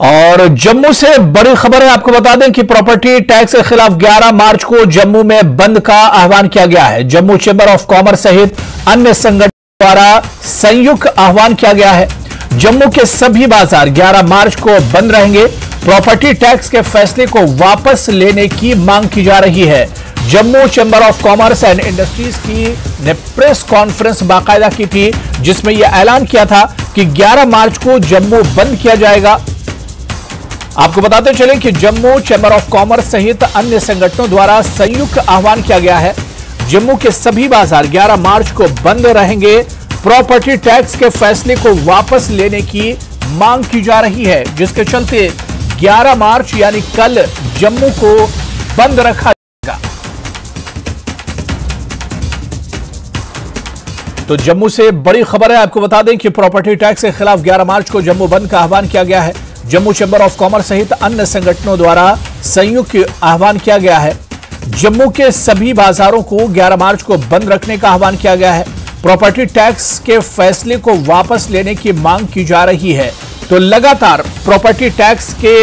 और जम्मू से बड़ी खबर है, आपको बता दें कि प्रॉपर्टी टैक्स के खिलाफ 11 मार्च को जम्मू में बंद का आह्वान किया गया है। जम्मू चैंबर ऑफ कॉमर्स सहित अन्य संगठनों द्वारा संयुक्त आह्वान किया गया है। जम्मू के सभी बाजार 11 मार्च को बंद रहेंगे। प्रॉपर्टी टैक्स के फैसले को वापस लेने की मांग की जा रही है। Jammu chamber of commerce and industries की ने प्रेस कॉन्फ्रेंस बाकायदा की थी, जिसमें यह ऐलान किया था कि 11 मार्च को जम्मू बंद किया जाएगा। आपको बताते चलें कि जम्मू चैंबर ऑफ कॉमर्स सहित अन्य संगठनों द्वारा संयुक्त आह्वान किया गया है। जम्मू के सभी बाजार 11 मार्च को बंद रहेंगे। प्रॉपर्टी टैक्स के फैसले को वापस लेने की मांग की जा रही है, जिसके चलते 11 मार्च यानी कल जम्मू को बंद रखा जाएगा। तो जम्मू से बड़ी खबर है, आपको बता दें कि प्रॉपर्टी टैक्स के खिलाफ 11 मार्च को जम्मू बंद का आह्वान किया गया है। जम्मू चैंबर ऑफ कॉमर्स सहित अन्य संगठनों द्वारा संयुक्त आह्वान किया गया है। जम्मू के सभी बाजारों को 11 मार्च को बंद रखने का आह्वान किया गया है। प्रॉपर्टी टैक्स के फैसले को वापस लेने की मांग की जा रही है। तो लगातार प्रॉपर्टी टैक्स के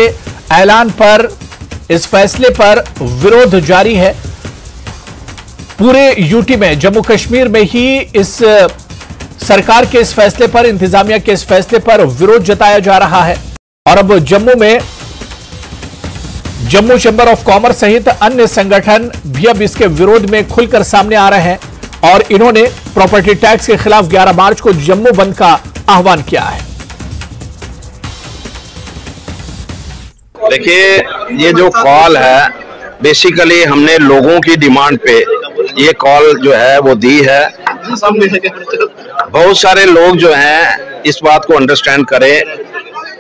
ऐलान पर, इस फैसले पर विरोध जारी है। पूरे यूटी में, जम्मू कश्मीर में ही इस सरकार के इस फैसले पर, इंतजामिया के इस फैसले पर विरोध जताया जा रहा है। और अब जम्मू में जम्मू चैंबर ऑफ कॉमर्स सहित अन्य संगठन भी अब इसके विरोध में खुलकर सामने आ रहे हैं और इन्होंने प्रॉपर्टी टैक्स के खिलाफ 11 मार्च को जम्मू बंद का आह्वान किया है। देखिए, ये जो कॉल है बेसिकली हमने लोगों की डिमांड पे ये कॉल जो है वो दी है। बहुत सारे लोग जो हैं इस बात को अंडरस्टैंड करें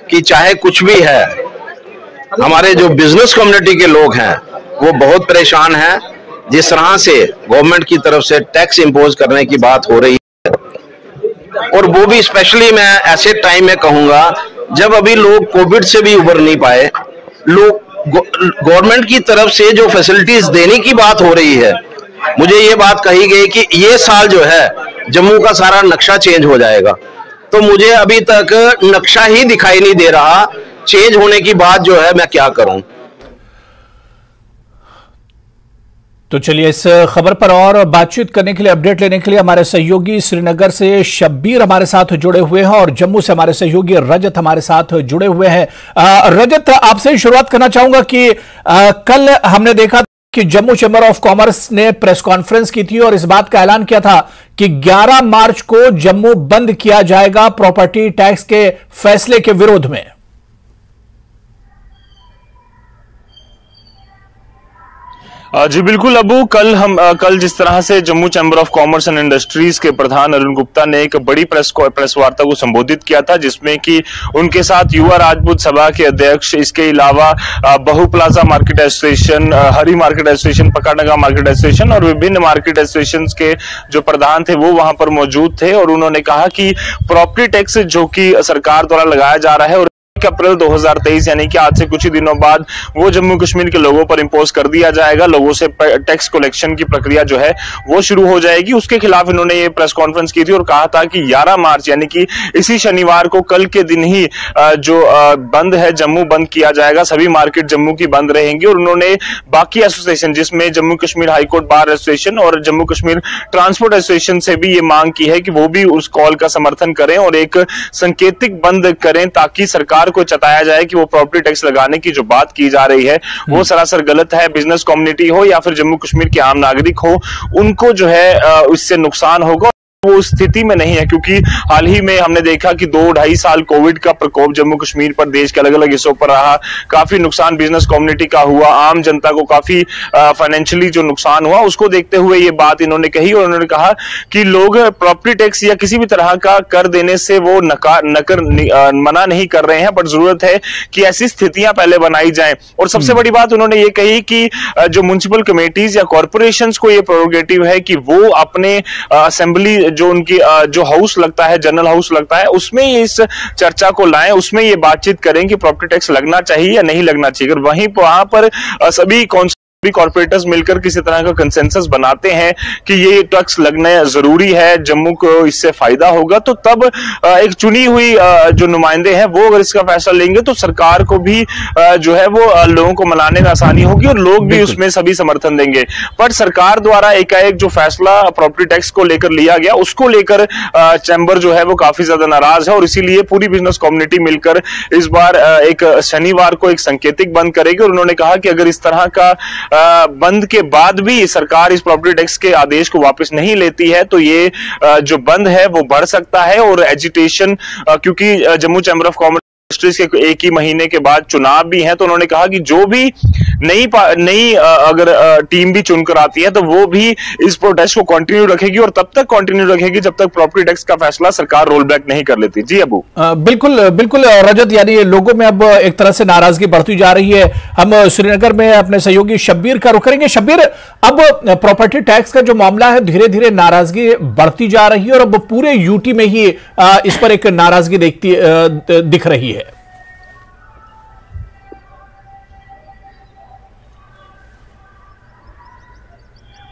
कि चाहे कुछ भी है, हमारे जो बिजनेस कम्युनिटी के लोग हैं वो बहुत परेशान हैं। जिस तरह से गवर्नमेंट की तरफ से टैक्स इंपोज करने की बात हो रही है, और वो भी स्पेशली मैं ऐसे टाइम में कहूंगा जब अभी लोग कोविड से भी उबर नहीं पाए, लोग गवर्नमेंट की तरफ से जो फैसिलिटीज देने की बात हो रही है, मुझे ये बात कही गई कि ये साल जो है जम्मू का सारा नक्शा चेंज हो जाएगा। तो मुझे अभी तक नक्शा ही दिखाई नहीं दे रहा। चेंज होने की बात जो है, मैं क्या करूं। तो चलिए, इस खबर पर और बातचीत करने के लिए, अपडेट लेने के लिए हमारे सहयोगी श्रीनगर से शब्बीर हमारे साथ जुड़े हुए हैं और जम्मू से हमारे सहयोगी रजत हमारे साथ जुड़े हुए हैं। रजत, आपसे शुरुआत करना चाहूंगा कि कल हमने देखा कि जम्मू चैंबर ऑफ कॉमर्स ने प्रेस कॉन्फ्रेंस की थी और इस बात का ऐलान किया था कि 11 मार्च को जम्मू बंद किया जाएगा प्रॉपर्टी टैक्स के फैसले के विरोध में। जी बिल्कुल अबू, कल जिस तरह से Jammu chamber of commerce and industries के प्रधान अरुण गुप्ता ने एक बड़ी प्रेस वार्ता को संबोधित किया था, जिसमें कि उनके साथ युवा राजपूत सभा के अध्यक्ष, इसके अलावा बहु प्लाजा मार्केट एसोसिएशन, हरी मार्केट एसोसिएशन, पकानगा मार्केट एसोसिएशन और विभिन्न मार्केट एसोसिएशन के जो प्रधान थे वो वहां पर मौजूद थे। और उन्होंने कहा कि प्रॉपर्टी टैक्स जो कि सरकार द्वारा लगाया जा रहा है और अप्रैल 2023 यानी कि आज से कुछ ही दिनों बाद वो जम्मू कश्मीर के लोगों पर इंपोज कर दिया जाएगा। लोगों से टैक्स कलेक्शन की प्रक्रिया जो है वो शुरू हो जाएगी। उसके खिलाफ इन्होंने ये प्रेस कॉन्फ्रेंस की थी और कहा था कि 11 मार्च यानी कि इसी शनिवार को, कल के दिन ही जो बंद है जम्मू बंद किया जाएगा। सभी मार्केट जम्मू की बंद रहेंगी। और उन्होंने बाकी एसोसिएशन, जिसमें Jammu Kashmir high court bar association और जम्मू कश्मीर ट्रांसपोर्ट एसोसिएशन से भी ये मांग की है कि वो भी उस कॉल का समर्थन करें और एक सांकेतिक बंद करें, ताकि सरकार को चताया जाए कि वो प्रॉपर्टी टैक्स लगाने की जो बात की जा रही है वो सरासर गलत है। बिजनेस कम्युनिटी हो या फिर जम्मू कश्मीर के आम नागरिक हो, उनको जो है इससे नुकसान होगा। वो स्थिति में नहीं है, क्योंकि हाल ही में हमने देखा कि 2-2.5 साल कोविड का प्रकोप जम्मू कश्मीर पर, देश के अलग अलग हिस्सों पर रहा। काफी नुकसान बिजनेस कम्युनिटी का हुआ, आम जनता को काफी फाइनेंशियली जो नुकसान हुआ, उसको देखते हुए ये बात इन्होंने कही। और उन्होंने कहा कि लोग प्रॉपर्टी टैक्स या किसी भी तरह का कर देने से वो मना नहीं कर रहे हैं, बट जरूरत है कि ऐसी स्थितियां पहले बनाई जाएं। और सबसे बड़ी बात उन्होंने ये कही कि जो म्युनिसिपल कमेटीज या कॉर्पोरेशंस को ये प्रोरोगेटिव है कि वो अपने असेंबली, जो उनकी जो हाउस लगता है, जनरल हाउस लगता है, उसमें इस चर्चा को लाएं, उसमें ये बातचीत करें कि प्रॉपर्टी टैक्स लगना चाहिए या नहीं लगना चाहिए। वहीं वहां पर सभी भी कॉर्पोरेटर्स मिलकर किसी तरह का कंसेंसस बनाते हैं कि ये टैक्स लगना जरूरी है, जम्मू को इससे फायदा होगा, तो तब एक चुनी हुई जो नुमाइंदे हैं वो अगर इसका फैसला लेंगे तो सरकार को भी जो है वो लोगों को मनाने में आसानी होगी और लोग भी उसमें सभी समर्थन देंगे। पर सरकार द्वारा एकाएक जो फैसला प्रॉपर्टी टैक्स को लेकर लिया गया उसको लेकर चैम्बर जो है वो काफी ज्यादा नाराज है और इसीलिए पूरी बिजनेस कम्युनिटी मिलकर इस बार एक शनिवार को एक सांकेतिक बंद करेगी। और उन्होंने कहा कि अगर इस तरह का बंद के बाद भी सरकार इस प्रॉपर्टी टैक्स के आदेश को वापस नहीं लेती है तो ये जो बंद है वो बढ़ सकता है। और एजिटेशन, क्योंकि जम्मू चैम्बर ऑफ कॉमर्स के एक ही महीने के बाद चुनाव भी हैं, तो उन्होंने कहा कि जो भी नई अगर टीम भी चुनकर आती है तो वो भी इस प्रोटेस्ट को कंटिन्यू रखेगी और तब तक कंटिन्यू रखेगी जब तक प्रॉपर्टी टैक्स का फैसला सरकार रोल बैक नहीं कर लेती। जी अबू। बिल्कुल बिल्कुल रजत, यानी लोगों में अब एक तरह से नाराजगी बढ़ती जा रही है। हम श्रीनगर में अपने सहयोगी शब्बीर का रुख करेंगे। शब्बीर, अब प्रॉपर्टी टैक्स का जो मामला है धीरे धीरे नाराजगी बढ़ती जा रही है और अब पूरे यूटी में ही इस पर एक नाराजगी दिख रही है।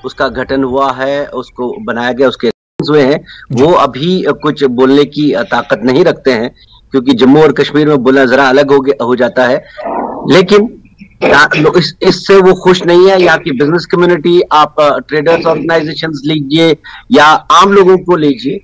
उसका गठन हुआ है, उसको बनाया गया, उसके हुए हैं, वो अभी कुछ बोलने की ताकत नहीं रखते हैं क्योंकि जम्मू और कश्मीर में बोलना जरा अलग हो जाता है। लेकिन इससे वो खुश नहीं है। यहाँ की बिजनेस कम्युनिटी, आप ट्रेडर्स ऑर्गेनाइजेशंस लीजिए या आम लोगों को लीजिए,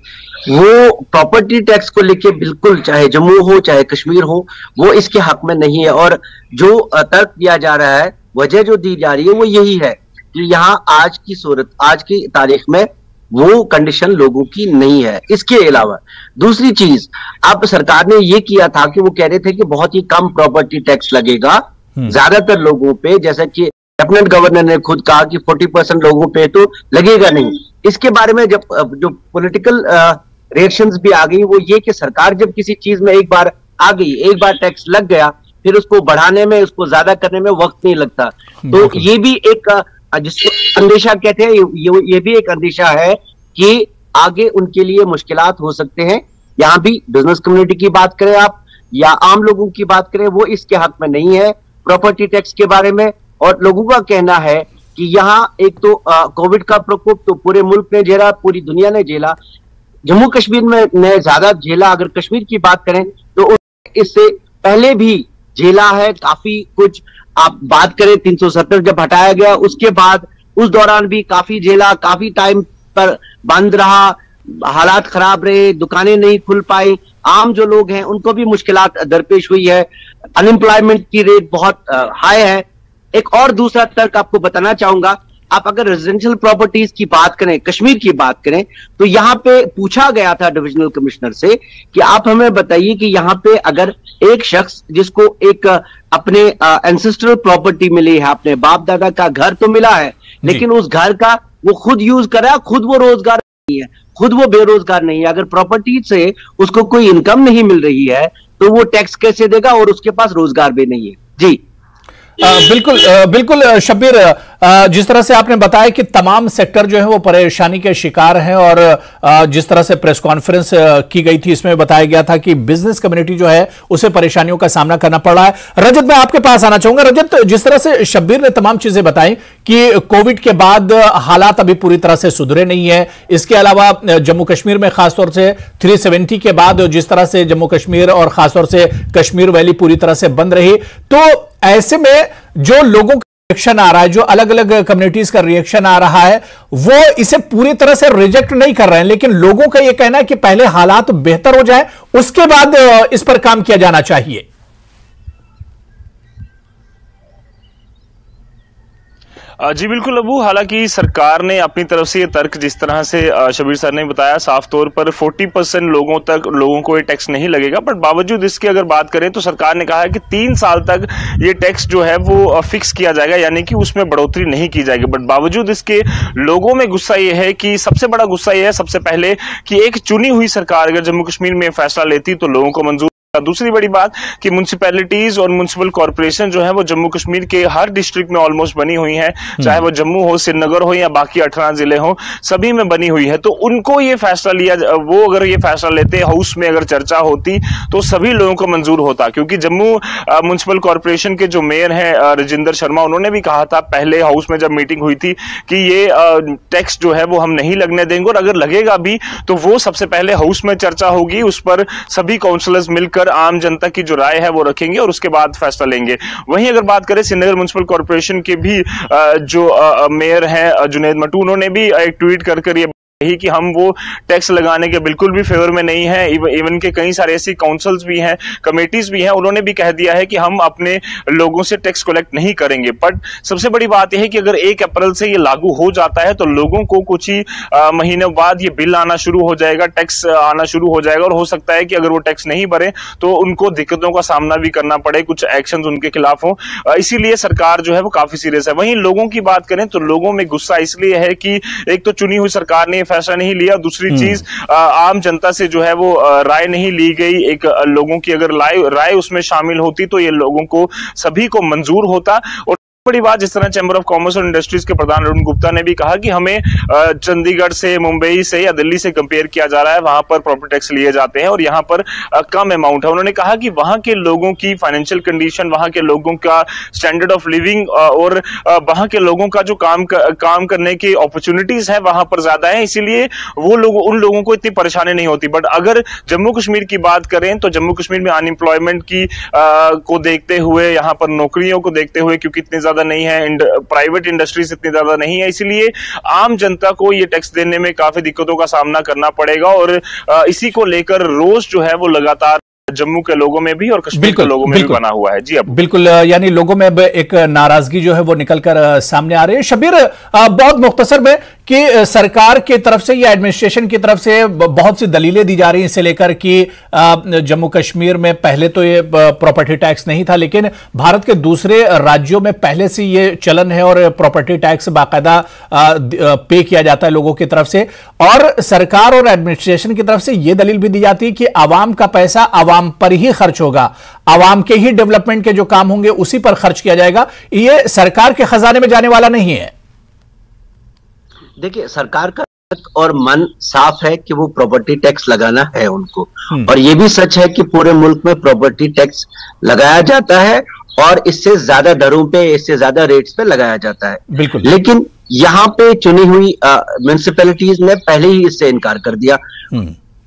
वो प्रॉपर्टी टैक्स को लेके बिल्कुल, चाहे जम्मू हो चाहे कश्मीर हो, वो इसके हक में नहीं है। और जो तर्क दिया जा रहा है, वजह जो दी जा रही है वो यही है कि यहाँ आज की सूरत, आज की तारीख में वो कंडीशन लोगों की नहीं है। इसके अलावा दूसरी चीज, अब सरकार ने ये किया था कि वो कह रहे थे कि बहुत ही कम प्रॉपर्टी टैक्स लगेगा ज्यादातर लोगों पे, जैसा कि लेफ्टिनेंट गवर्नर ने खुद कहा कि 40% लोगों पे तो लगेगा नहीं। इसके बारे में जब जो पॉलिटिकल रिएक्शंस भी आ गई वो ये कि सरकार जब किसी चीज में एक बार आ गई, एक बार टैक्स लग गया, फिर उसको बढ़ाने में, उसको ज्यादा करने में वक्त नहीं लगता। तो ये भी एक जिसको अंदेशा कहते हैं, ये भी एक अंदेशा है कि आगे उनके लिए मुश्किलात हो सकते हैं। यहाँ भी बिजनेस कम्युनिटी की बात करें आप या आम लोगों की बात करें, वो इसके हक में नहीं है प्रॉपर्टी टैक्स के बारे में। और लोगों का कहना है कि यहाँ एक तो कोविड का प्रकोप तो पूरे मुल्क ने झेला, पूरी दुनिया ने झेला, जम्मू कश्मीर में ने ज्यादा झेला। अगर कश्मीर की बात करें तो इससे पहले भी झेला है काफी कुछ। आप बात करें 370 जब हटाया गया उसके बाद, उस दौरान भी काफी झेला, काफी टाइम पर बंद रहा, हालात खराब रहे, दुकानें नहीं खुल पाई, आम जो लोग हैं उनको भी मुश्किलात दरपेश हुई है, अनएम्प्लॉयमेंट की रेट बहुत हाई है। एक और दूसरा तर्क आपको बताना चाहूंगा, आप अगर रेजिडेंशियल प्रॉपर्टीज की बात करें, कश्मीर की बात करें, तो यहाँ पे पूछा गया था डिविजनल कमिश्नर से कि आप हमें बताइए कि यहाँ पे अगर एक शख्स जिसको एक अपने एंसेस्ट्रल प्रॉपर्टी मिली है, अपने बाप दादा का घर तो मिला है, लेकिन उस घर का वो खुद यूज कर रहा है, खुद वो रोजगार नहीं है, खुद वो बेरोजगार नहीं है, अगर प्रॉपर्टी से उसको कोई इनकम नहीं मिल रही है तो वो टैक्स कैसे देगा, और उसके पास रोजगार भी नहीं है। जी बिल्कुल शब्बीर, जिस तरह से आपने बताया कि तमाम सेक्टर जो है वो परेशानी के शिकार हैं और जिस तरह से प्रेस कॉन्फ्रेंस की गई थी इसमें बताया गया था कि बिजनेस कम्युनिटी जो है उसे परेशानियों का सामना करना पड़ रहा है। रजत, मैं आपके पास आना चाहूंगा। रजत, जिस तरह से शब्बीर ने तमाम चीजें बताई कि कोविड के बाद हालात अभी पूरी तरह से सुधरे नहीं है, इसके अलावा जम्मू कश्मीर में खासतौर से 370 के बाद जिस तरह से जम्मू कश्मीर और खासतौर से कश्मीर वैली पूरी तरह से बंद रही, तो ऐसे में जो लोगों का रिएक्शन आ रहा है, जो अलग अलग कम्युनिटीज का रिएक्शन आ रहा है, वो इसे पूरी तरह से रिजेक्ट नहीं कर रहे हैं, लेकिन लोगों का यह कहना है कि पहले हालात बेहतर हो जाए उसके बाद इस पर काम किया जाना चाहिए। जी बिल्कुल अबू, हालांकि सरकार ने अपनी तरफ से ये तर्क जिस तरह से शब्बीर सर ने बताया, साफ तौर पर 40% लोगों को ये टैक्स नहीं लगेगा, बट बावजूद इसके अगर बात करें तो सरकार ने कहा है कि 3 साल तक ये टैक्स जो है वो फिक्स किया जाएगा, यानी कि उसमें बढ़ोतरी नहीं की जाएगी। बट बावजूद इसके लोगों में गुस्सा ये है कि सबसे बड़ा गुस्सा ये है सबसे पहले कि एक चुनी हुई सरकार अगर जम्मू कश्मीर में फैसला लेती तो लोगों को मंजूर दूसरी बड़ी बात कि म्युनिसिपैलिटीज और म्युनिसिपल कॉर्पोरेशन जो है वो जम्मू कश्मीर के हर डिस्ट्रिक्ट में ऑलमोस्ट बनी हुई है, चाहे वो जम्मू हो, श्रीनगर हो या बाकी 18 जिले हो, सभी में बनी हुई है। तो उनको ये फैसला लिया, वो अगर ये फैसला लेते, हाउस में अगर चर्चा होती तो सभी लोगों को मंजूर होता। क्योंकि जम्मू म्युनिसिपल कॉर्पोरेशन के जो मेयर हैं राजेंद्र शर्मा, उन्होंने भी कहा था पहले हाउस में जब मीटिंग हुई थी कि ये टैक्स जो है वो हम नहीं लगने देंगे, और अगर लगेगा भी तो वो सबसे पहले हाउस में चर्चा होगी, उस पर सभी काउंसलर्स मिलकर आम जनता की जो राय है वो रखेंगे और उसके बाद फैसला लेंगे। वहीं अगर बात करें श्रीनगर म्युनिसिपल कॉर्पोरेशन के भी जो मेयर हैं जुनैद मट्टू, उन्होंने भी एक ट्वीट कर ये ही कि हम वो टैक्स लगाने के बिल्कुल भी फेवर में नहीं है। इवन के कई सारे ऐसी काउंसिल्स भी हैं, कमेटीज भी हैं, उन्होंने भी कह दिया है कि हम अपने लोगों से टैक्स कलेक्ट नहीं करेंगे। बट सबसे बड़ी बात यह है कि अगर 1 अप्रैल से ये लागू हो जाता है तो लोगों को कुछ ही महीनों बाद ये बिल आना शुरू हो जाएगा, टैक्स आना शुरू हो जाएगा, और हो सकता है कि अगर वो टैक्स नहीं भरे तो उनको दिक्कतों का सामना भी करना पड़े, कुछ एक्शन उनके खिलाफ हो। इसीलिए सरकार जो है वो काफी सीरियस है। वहीं लोगों की बात करें तो लोगों में गुस्सा इसलिए है कि एक तो चुनी हुई सरकार ने फैसला नहीं लिया, दूसरी चीज आम जनता से जो है वो राय नहीं ली गई। एक लोगों की अगर राय उसमें शामिल होती तो ये लोगों को सभी को मंजूर होता। और बड़ी बात, जिस तरह चैम्बर ऑफ कॉमर्स और इंडस्ट्रीज के प्रधान अरुण गुप्ता ने भी कहा कि हमें चंडीगढ़ से, मुंबई से या दिल्ली से कंपेयर किया जा रहा है, वहां पर प्रॉपर्टी टैक्स लिए जाते हैं और यहाँ पर कम अमाउंट है। उन्होंने कहा कि वहां के लोगों की फाइनेंशियल कंडीशन, वहां के लोगों का स्टैंडर्ड ऑफ लिविंग और वहां के लोगों का जो काम करने की अपॉर्चुनिटीज है वहां पर ज्यादा है, इसीलिए वो लोग, उन लोगों को इतनी परेशानी नहीं होती। बट अगर जम्मू कश्मीर की बात करें तो जम्मू कश्मीर में अनएम्प्लॉयमेंट की को देखते हुए, यहाँ पर नौकरियों को देखते हुए, क्योंकि इतनी ज्यादा नहीं है, प्राइवेट इंडस्ट्रीज इतनी ज्यादा नहीं है, इसलिए आम जनता को ये टैक्स देने में काफी दिक्कतों का सामना करना पड़ेगा। और इसी को लेकर रोष जो है वो लगातार जम्मू के लोगों में भी और कश्मीर के लोगों में भी बना हुआ है। जी अब बिल्कुल, यानी लोगों में एक नाराजगी जो है वो निकलकर सामने आ रही है। शब्बीर, बहुत मुख्तसर में कि सरकार की तरफ से या एडमिनिस्ट्रेशन की तरफ से बहुत सी दलीलें दी जा रही हैं इसे लेकर कि जम्मू कश्मीर में पहले तो ये प्रॉपर्टी टैक्स नहीं था, लेकिन भारत के दूसरे राज्यों में पहले से ये चलन है और प्रॉपर्टी टैक्स बाकायदा पे किया जाता है लोगों की तरफ से। और सरकार और एडमिनिस्ट्रेशन की तरफ से यह दलील भी दी जाती है कि आवाम का पैसा आवाम पर ही खर्च होगा, आवाम के ही डेवलपमेंट के जो काम होंगे उसी पर खर्च किया जाएगा, ये सरकार के खजाने में जाने वाला नहीं है। देखिए, सरकार का और मन साफ है कि वो प्रॉपर्टी टैक्स लगाना है उनको, और ये भी सच है कि पूरे मुल्क में प्रॉपर्टी टैक्स लगाया जाता है और इससे ज्यादा दरों पे, इससे ज्यादा रेट्स पे लगाया जाता है। बिल्कुल। लेकिन यहाँ पे चुनी हुई म्युनिसिपैलिटीज ने पहले ही इससे इनकार कर दिया।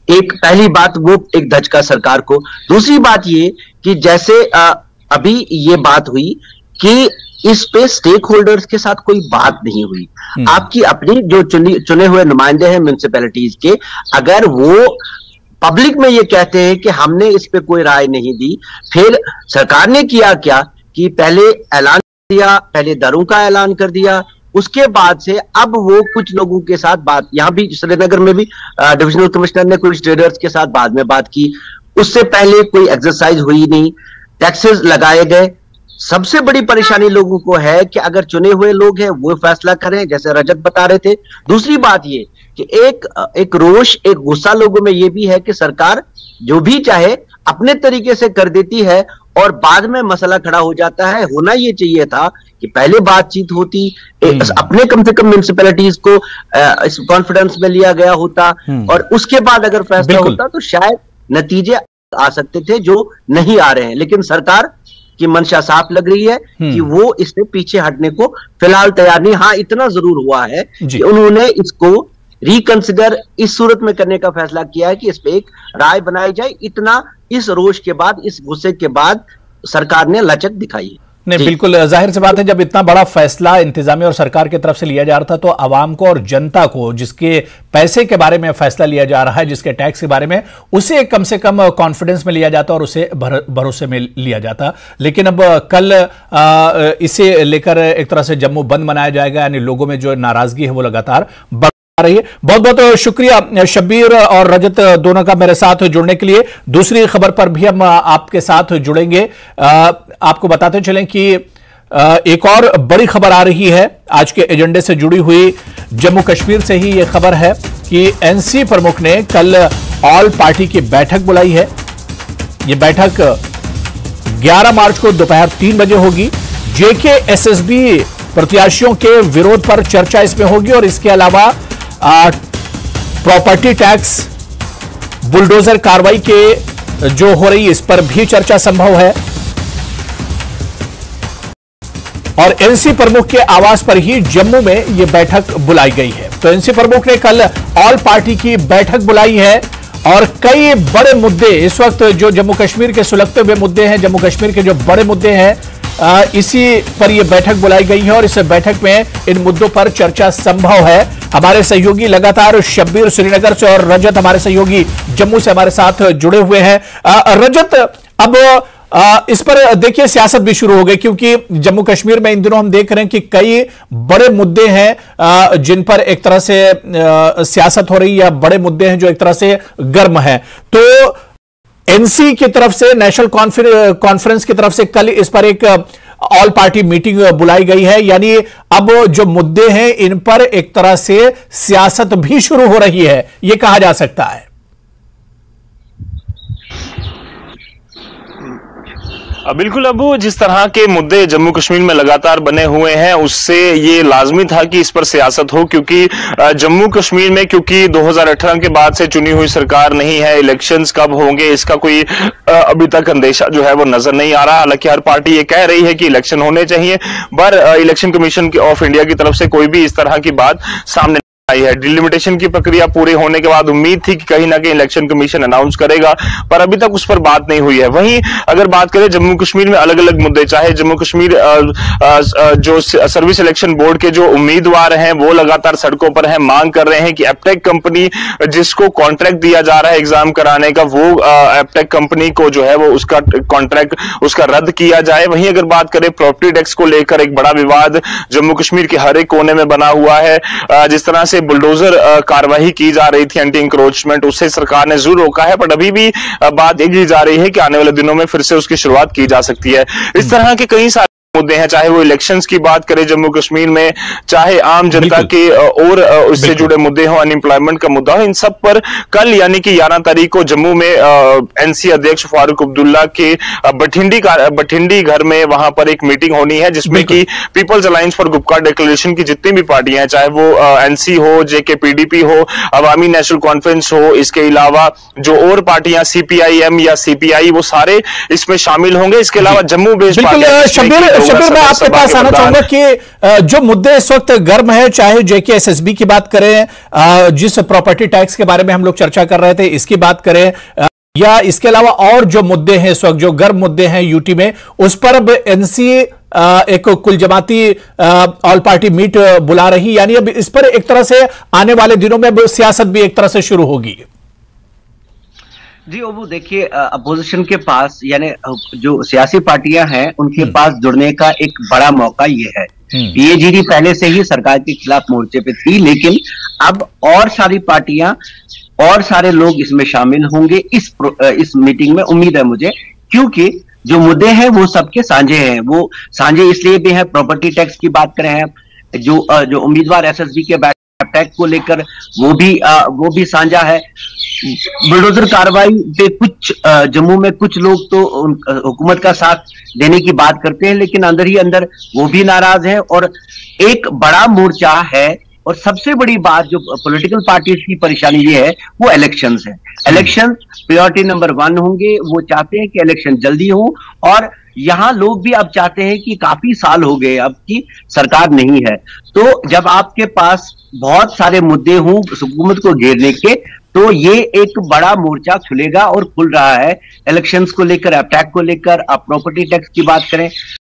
एक पहली बात वो एक धचका सरकार को। दूसरी बात ये कि जैसे अभी ये बात हुई कि इस पे स्टेक होल्डर्स के साथ कोई बात नहीं हुई। आपकी अपनी जो चुने हुए नुमाइंदे हैं म्युनिसिपैलिटीज के, अगर वो पब्लिक में ये कहते हैं कि हमने इस पे कोई राय नहीं दी, फिर सरकार ने किया क्या कि पहले ऐलान दिया, पहले दरों का ऐलान कर दिया, उसके बाद से अब वो कुछ लोगों के साथ बात, यहां भी श्रीनगर में भी डिविजनल कमिश्नर ने कुछ ट्रेडर्स के साथ बाद में बात की, उससे पहले कोई एक्सरसाइज हुई नहीं, टैक्सेस लगाए गए। सबसे बड़ी परेशानी लोगों को है कि अगर चुने हुए लोग हैं वो फैसला करें, जैसे रजत बता रहे थे। दूसरी बात ये कि एक रोष, एक गुस्सा लोगों में ये भी है कि सरकार जो भी चाहे अपने तरीके से कर देती है और बाद में मसला खड़ा हो जाता है। होना ये चाहिए था कि पहले बातचीत होती, अपने कम से कम म्युनिसिपैलिटीज को इस कॉन्फिडेंस में लिया गया होता और उसके बाद अगर फैसला होता तो शायद नतीजे आ सकते थे जो नहीं आ रहे हैं। लेकिन सरकार की मंशा साफ लग रही है कि वो इससे पीछे हटने को फिलहाल तैयार नहीं। हाँ, इतना जरूर हुआ है कि उन्होंने इसको रिकंसिडर इस सूरत में करने का फैसला किया है कि इस पे एक राय बनाई जाए। इतना इस रोष के बाद, इस गुस्से के बाद सरकार ने लचक दिखाई है। नहीं, बिल्कुल जाहिर सी बात है, जब इतना बड़ा फैसला इंतजामिया और सरकार की तरफ से लिया जा रहा था तो आवाम को और जनता को, जिसके पैसे के बारे में फैसला लिया जा रहा है, जिसके टैक्स के बारे में, उसे कम से कम कॉन्फिडेंस में लिया जाता और उसे भरोसे में लिया जाता। लेकिन अब कल इसे लेकर एक तरह से जम्मू बंद मनाया जाएगा, यानी लोगों में जो नाराजगी है वो लगातार रही है। बहुत बहुत शुक्रिया शब्बीर और रजत दोनों का मेरे साथ जुड़ने के लिए। दूसरी खबर पर भी हम आपके साथ जुड़ेंगे। आपको बताते चलें कि एक और बड़ी खबर आ रही है आज के एजेंडे से जुड़ी हुई। जम्मू कश्मीर से ही यह खबर है कि एनसी प्रमुख ने कल ऑल पार्टी की बैठक बुलाई है। ये बैठक 11 मार्च को दोपहर 3 बजे होगी। जेके एसएसबी प्रत्याशियों के विरोध पर चर्चा इसमें होगी और इसके अलावा प्रॉपर्टी टैक्स बुलडोजर कार्रवाई के जो हो रही इस पर भी चर्चा संभव है और एनसी प्रमुख के आवास पर ही जम्मू में यह बैठक बुलाई गई है। तो एनसी प्रमुख ने कल ऑल पार्टी की बैठक बुलाई है और कई बड़े मुद्दे इस वक्त जो जम्मू कश्मीर के सुलगते हुए मुद्दे हैं, जम्मू कश्मीर के जो बड़े मुद्दे हैं, इसी पर यह बैठक बुलाई गई है और इस बैठक में इन मुद्दों पर चर्चा संभव है। हमारे सहयोगी लगातार शब्बीर श्रीनगर से और रजत हमारे सहयोगी जम्मू से हमारे साथ जुड़े हुए हैं। रजत, अब इस पर देखिए सियासत भी शुरू हो गई क्योंकि जम्मू कश्मीर में इन दिनों हम देख रहे हैं कि कई बड़े मुद्दे हैं जिन पर एक तरह से सियासत हो रही है या बड़े मुद्दे हैं जो एक तरह से गर्म है। तो एनसी की तरफ से, नेशनल कॉन्फ्रेंस की तरफ से कल इस पर एक ऑल पार्टी मीटिंग बुलाई गई है, यानी अब जो मुद्दे हैं इन पर एक तरह से सियासत भी शुरू हो रही है, यह कहा जा सकता है। बिल्कुल अबू, जिस तरह के मुद्दे जम्मू कश्मीर में लगातार बने हुए हैं उससे ये लाजमी था कि इस पर सियासत हो, क्योंकि जम्मू कश्मीर में क्योंकि 2018 के बाद से चुनी हुई सरकार नहीं है, इलेक्शंस कब होंगे इसका कोई अभी तक अंदेशा जो है वो नजर नहीं आ रहा। हालांकि हर पार्टी ये कह रही है कि इलेक्शन होने चाहिए, पर इलेक्शन कमीशन ऑफ इंडिया की तरफ से कोई भी इस तरह की बात सामने आई है। डिलिमिटेशन की प्रक्रिया पूरी होने के बाद उम्मीद थी कि कहीं ना कहीं इलेक्शन कमीशन अनाउंस करेगा, पर अभी तक उस पर बात नहीं हुई है। वहीं अगर बात करें जम्मू कश्मीर में अलग अलग मुद्दे, चाहे जम्मू कश्मीर जो सर्विस इलेक्शन बोर्ड के जो उम्मीदवार हैं वो लगातार सड़कों पर हैं, मांग कर रहे हैं कि एपटेक कंपनी जिसको कॉन्ट्रैक्ट दिया जा रहा है एग्जाम कराने का, वो एपटेक कंपनी को जो है वो उसका कॉन्ट्रैक्ट उसका रद्द किया जाए। वहीं अगर बात करें प्रॉपर्टी टैक्स को लेकर एक बड़ा विवाद जम्मू कश्मीर के हर एक कोने में बना हुआ है। जिस तरह से बुलडोजर कार्रवाई की जा रही थी एंटी इंक्रोचमेंट, उससे सरकार ने जरूर रोका है, बट अभी भी बात ये की जा रही है कि आने वाले दिनों में फिर से उसकी शुरुआत की जा सकती है। इस तरह के कई सारे मुद्दे हैं, चाहे वो इलेक्शंस की बात करें जम्मू कश्मीर में, चाहे आम जनता के और उससे जुड़े मुद्दे हो, अनएम्प्लॉयमेंट का मुद्दा हो, इन सब पर कल यानी कि 11 तारीख को जम्मू में एनसी अध्यक्ष फारूक अब्दुल्ला के बठिंडी घर में वहां पर एक मीटिंग होनी है जिसमें कि peoples alliance for Gupkar declaration की जितनी भी पार्टियां हैं, चाहे वो एनसी हो, जेके पीडीपी हो, अवामी नेशनल कॉन्फ्रेंस हो, इसके अलावा जो और पार्टियां सीपीआईएम या सीपीआई, वो सारे इसमें शामिल होंगे। इसके अलावा जम्मू बेस्ड शब्बीर, मैं आपके पास आना चाहूंगा कि जो मुद्दे इस वक्त गर्म है, चाहे जेके एसएसबी की बात करें, जिस प्रॉपर्टी टैक्स के बारे में हम लोग चर्चा कर रहे थे इसकी बात करें, या इसके अलावा और जो मुद्दे हैं इस वक्त जो गर्म मुद्दे हैं यूटी में, उस पर अब एनसी एक कुल जमाती ऑल पार्टी मीट बुला रही, यानी अब इस पर एक तरह से आने वाले दिनों में अब सियासत भी एक तरह से शुरू होगी। जी वो देखिए, अपोजिशन के पास यानी जो सियासी पार्टियां हैं उनके पास जुड़ने का एक बड़ा मौका ये है। पीएजीडी पहले से ही सरकार के खिलाफ मोर्चे पे थी, लेकिन अब और सारी पार्टियां और सारे लोग इसमें शामिल होंगे इस मीटिंग में, उम्मीद है मुझे, क्योंकि जो मुद्दे हैं वो सबके साझे हैं। वो साझे इसलिए भी है, प्रॉपर्टी टैक्स की बात करें हैं, जो उम्मीदवार एसएसबी के टैक्स को लेकर वो भी साझा है। बुलडोजर कार्रवाई पे कुछ जम्मू में कुछ लोग तो हुकूमत का साथ देने की बात करते हैं, लेकिन अंदर ही अंदर वो भी नाराज हैं। और एक बड़ा मोर्चा है और सबसे बड़ी बात जो पॉलिटिकल पार्टीज की परेशानी ये है वो इलेक्शंस है। इलेक्शन प्रायोरिटी नंबर 1 होंगे। वो चाहते हैं कि इलेक्शन जल्दी हो, और यहां लोग भी अब चाहते हैं कि काफी साल हो गए अब की सरकार नहीं है, तो जब आपके पास बहुत सारे मुद्दे हों हुकूमत को घेरने के, तो ये एक बड़ा मोर्चा खुलेगा और खुल रहा है इलेक्शंस को लेकर, अटैक को लेकर। आप प्रॉपर्टी टैक्स की बात करें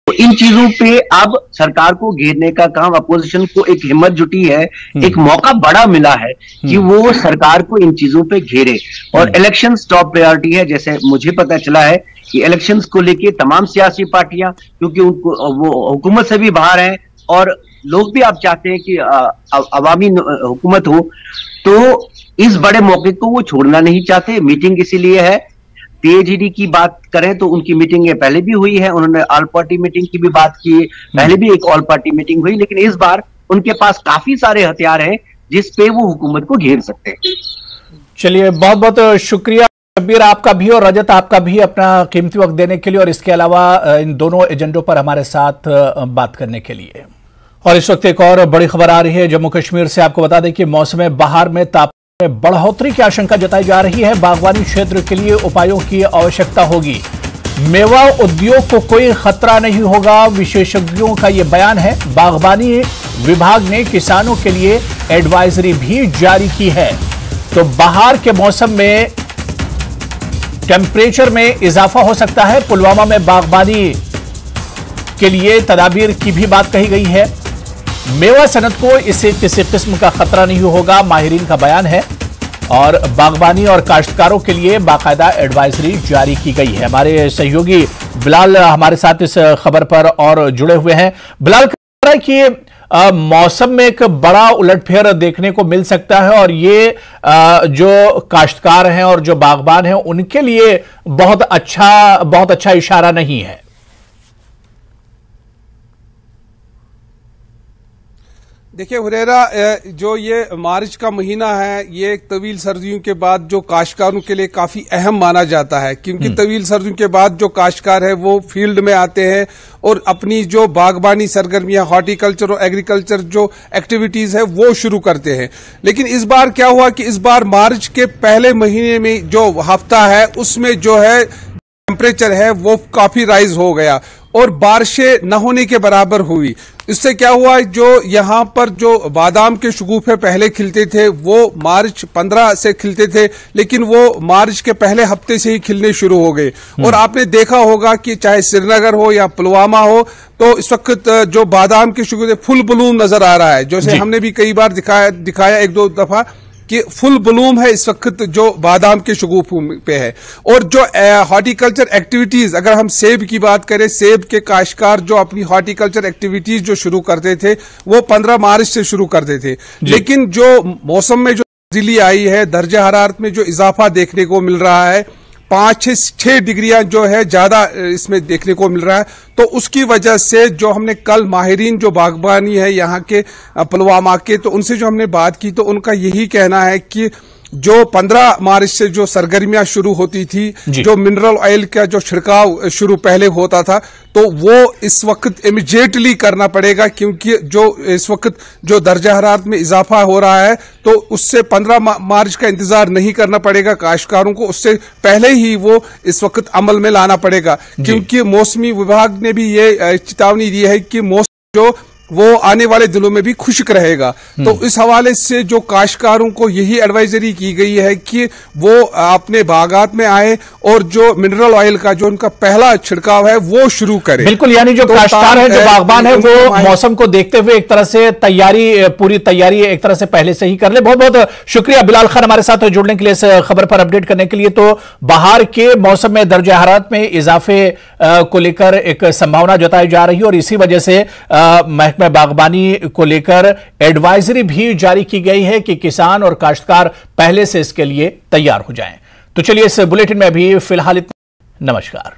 तो इन चीजों पे अब सरकार को घेरने का काम, अपोजिशन को एक हिम्मत जुटी है, एक मौका बड़ा मिला है कि वो सरकार को इन चीजों पे घेरे। और इलेक्शंस टॉप प्रायोरिटी है। जैसे मुझे पता चला है कि इलेक्शंस को लेके तमाम सियासी पार्टियां, क्योंकि उनको वो हुकूमत से भी बाहर हैं और लोग भी आप चाहते हैं कि अवामी हुकूमत हो, तो इस बड़े मौके को वो छोड़ना नहीं चाहते। मीटिंग इसीलिए है। पीएजीडी की बात करें तो उनकी मीटिंग पहले भी हुई है, उन्होंने ऑल पार्टी मीटिंग की भी बात की, पहले भी एक ऑल पार्टी मीटिंग हुई, लेकिन इस बार उनके पास काफी सारे हथियार हैं जिस पे वो हुकूमत को घेर सकते हैं। चलिए, बहुत बहुत शुक्रिया। शब्बीर आपका भी और रजत आपका भी अपना कीमती वक्त देने के लिए और इसके अलावा इन दोनों एजेंडों पर हमारे साथ बात करने के लिए। और इस वक्त एक और बड़ी खबर आ रही है जम्मू कश्मीर से। आपको बता दें कि मौसम बहार में तापमान में बढ़ोतरी की आशंका जताई जा रही है। बागवानी क्षेत्र के लिए उपायों की आवश्यकता होगी। मेवा उद्योग को कोई खतरा नहीं होगा, विशेषज्ञों का यह बयान है। बागवानी विभाग ने किसानों के लिए एडवाइजरी भी जारी की है। तो बहार के मौसम में टेम्परेचर में इजाफा हो सकता है। पुलवामा में बागबानी के लिए तदाबीर की भी बात कही गई है। मेवा सनत को इससे किसी किस्म का खतरा नहीं होगा, माहिरीन का बयान है। और बागबानी और काश्तकारों के लिए बाकायदा एडवाइजरी जारी की गई है। हमारे सहयोगी बिलाल हमारे साथ इस खबर पर और जुड़े हुए हैं। बिलाल, कह रहा है कि मौसम में एक बड़ा उलटफेर देखने को मिल सकता है और ये जो काश्तकार हैं और जो बागबान हैं उनके लिए बहुत अच्छा इशारा नहीं है। देखिए हुरैरा, जो ये मार्च का महीना है ये एक तवील सर्दियों के बाद जो काश्तकारों के लिए काफी अहम माना जाता है, क्योंकि तवील सर्दियों के बाद जो काश्तकार है वो फील्ड में आते हैं और अपनी जो बागबानी सरगर्मियां, हॉर्टिकल्चर और एग्रीकल्चर जो एक्टिविटीज है वो शुरू करते हैं। लेकिन इस बार क्या हुआ कि इस बार मार्च के पहले महीने में जो हफ्ता है उसमें जो है टेम्परेचर है वो काफी राइज हो गया और बारिशें न होने के बराबर हुई। इससे क्या हुआ, जो यहाँ पर जो बादाम के शगुफे पहले खिलते थे वो मार्च 15 से खिलते थे, लेकिन वो मार्च के पहले हफ्ते से ही खिलने शुरू हो गए। और आपने देखा होगा कि चाहे श्रीनगर हो या पुलवामा हो, तो इस वक्त जो बादाम के शगुफे फुल ब्लूम नजर आ रहा है। जैसे हमने भी कई बार दिखाया एक दो दफा कि फुल ब्लूम है इस वक्त जो बादाम के शगुफों पे है। और जो हॉर्टिकल्चर एक्टिविटीज, अगर हम सेब की बात करें, सेब के काश्तकार जो अपनी हॉर्टिकल्चर एक्टिविटीज जो शुरू करते थे वो 15 मार्च से शुरू करते थे। लेकिन जो मौसम में जो तब्दीली आई है, दर्जे हरारत में जो इजाफा देखने को मिल रहा है, 5-6 डिग्रियां जो है ज्यादा इसमें देखने को मिल रहा है, तो उसकी वजह से जो हमने कल माहिरीन जो बागबानी है यहाँ के पुलवामा के, तो उनसे जो हमने बात की तो उनका यही कहना है कि जो 15 मार्च से जो सरगर्मियां शुरू होती थी, जो मिनरल ऑयल का जो छिड़काव शुरू पहले होता था, तो वो इस वक्त इमीडिएटली करना पड़ेगा, क्योंकि जो इस वक्त जो दर्जा हरारत में इजाफा हो रहा है तो उससे 15 मार्च का इंतजार नहीं करना पड़ेगा काश्तकारों को, उससे पहले ही वो इस वक्त अमल में लाना पड़ेगा। क्योंकि मौसमी विभाग ने भी ये चेतावनी दी है कि मौसम जो वो आने वाले दिनों में भी खुश्क रहेगा। तो इस हवाले से जो काश्तकारों को यही एडवाइजरी की गई है कि वो अपने बागात में आए और जो मिनरल ऑयल का जो उनका पहला छिड़काव है वो शुरू करें। बिल्कुल, यानी जो काश्तकार है, जो बागबान है, वो मौसम को देखते हुए एक तरह से पूरी तैयारी एक तरह से पहले से ही कर ले। बहुत बहुत शुक्रिया बिलाल खान हमारे साथ जुड़ने के लिए, इस खबर पर अपडेट करने के लिए। तो बाहर के मौसम में दर्जे हरारत में इजाफे को लेकर एक संभावना जताई जा रही है और इसी वजह से में बागबानी को लेकर एडवाइजरी भी जारी की गई है कि किसान और काश्तकार पहले से इसके लिए तैयार हो जाएं। तो चलिए इस बुलेटिन में अभी फिलहाल इतना। नमस्कार।